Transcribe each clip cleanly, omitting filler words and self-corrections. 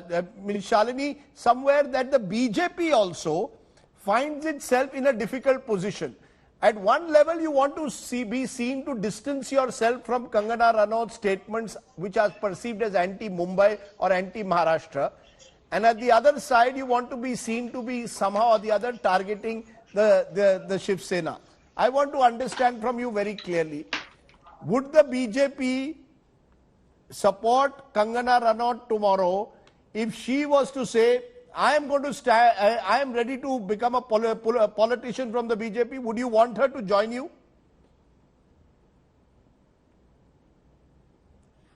Shalini, somewhere that the BJP also finds itself in a difficult position. At one level, you want to be seen to distance yourself from Kangana Ranaut's statements, which are perceived as anti-Mumbai or anti-Maharashtra. And at the other side, you want to be seen to be somehow or the other targeting the Shiv Sena. I want to understand from you very clearly, would the BJP support Kangana Ranaut tomorrow if she was to say, I am going to stand, I am ready to become a politician from the BJP? Would you want her to join you?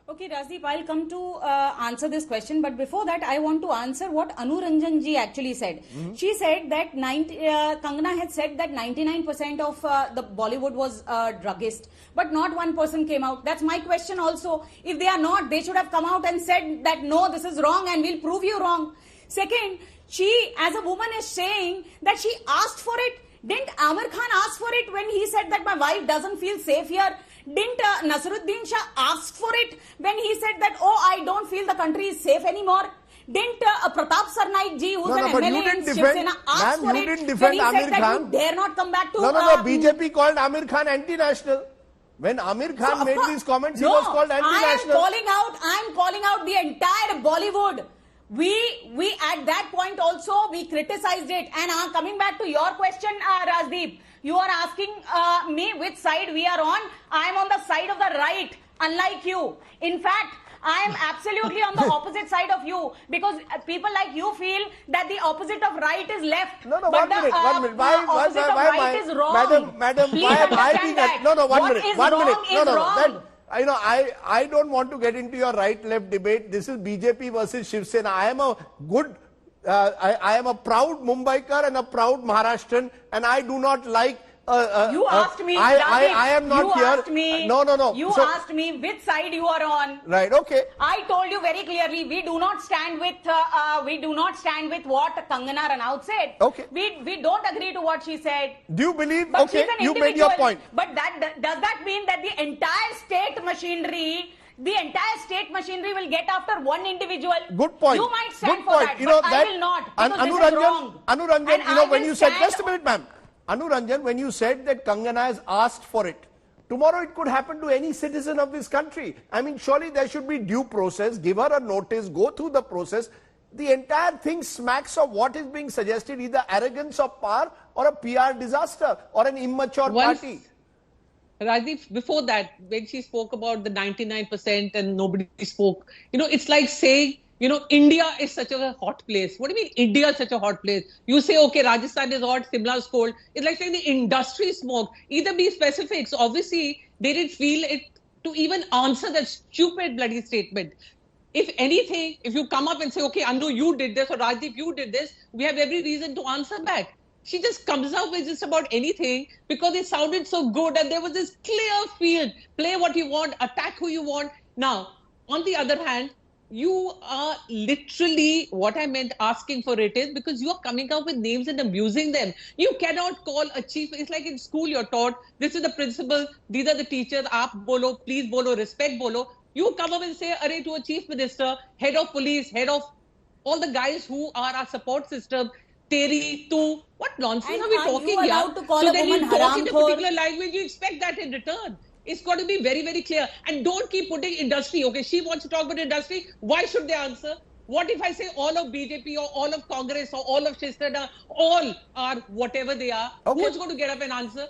Okay, Rajdeep, I'll come to answer this question, but before that, I want to answer what Anu Ranjan ji actually said. She said that Kangana had said that 99% of the Bollywood was druggist, but not one person came out. That's my question also. If they are not, they should have come out and said that no, this is wrong and we'll prove you wrong. Second, she as a woman is saying that she asked for it. Didn't Amir Khan ask for it when he said that my wife doesn't feel safe here? Didn't Naseeruddin Shah ask for it when he said that, oh, I don't feel the country is safe anymore? Didn't Pratap Sarnaik ji, who's an MLA in Shiv Sena, ask for it when he said that you dare not come back to... No, BJP called Amir Khan anti-national. When Amir Khan made these comments, he was called anti-national. I'm calling out the entire Bollywood. We at that point also, we criticized it. And coming back to your question, Rajdeep, you are asking me which side we are on. I am on the side of the right, unlike you. In fact, I am absolutely on the opposite side of you, because people like you feel that the opposite of right is left. No, one minute. Why is wrong. Madam, why am I being... No, one minute. I don't want to get into your right-left debate. This is BJP versus Shiv Sena. I am a good... I am a proud Mumbaikar and a proud Maharashtrian, and I do not like... you asked me. I am not you here. Asked me, No. You asked me which side you are on. Right. Okay. I told you very clearly. We do not stand with. What Kangana Ranaut said. Okay. We don't agree to what she said. Do you believe? But okay. You made your point. But does that mean that the entire state machinery? The entire state machinery will get after one individual. Good point. You might stand for that, you know, but I will not. Because Anu this is wrong. Ranjan, when you said, just a minute, ma'am. Anu Ranjan, when you said that Kangana has asked for it, tomorrow it could happen to any citizen of this country. I mean, surely there should be due process, give her a notice, go through the process. The entire thing smacks of what is being suggested, either arrogance of power or a PR disaster or an immature party. Rajdeep, before that, when she spoke about the 99% and nobody spoke, it's like saying, India is such a hot place. What do you mean India is such a hot place? You say, okay, Rajasthan is hot, Simla is cold. It's like saying the industry smoke. Either be specific. So obviously, they didn't feel it to even answer that stupid bloody statement. If anything, if you come up and say, okay, Anu, you did this, or Rajdeep, you did this, we have every reason to answer back. She just comes up with just about anything because it sounded so good and there was this clear field. Play what you want, attack who you want. Now, on the other hand, you are literally, what I meant asking for it is because you are coming up with names and abusing them. You cannot call a chief, it's like in school you're taught, this is the principal, these are the teachers, aap bolo, please bolo, respect bolo. You come up and say, array, to a chief minister, head of police, head of all the guys who are our support system, Teri, tu, what nonsense are we talking here? So then you talk in a particular language, you expect that in return. It's got to be very, very clear. And don't keep putting industry. Okay, she wants to talk about industry. Why should they answer? What if I say all of BJP or all of Congress or all of Shiv Sena, all are whatever they are? Okay. Who's going to get up and answer?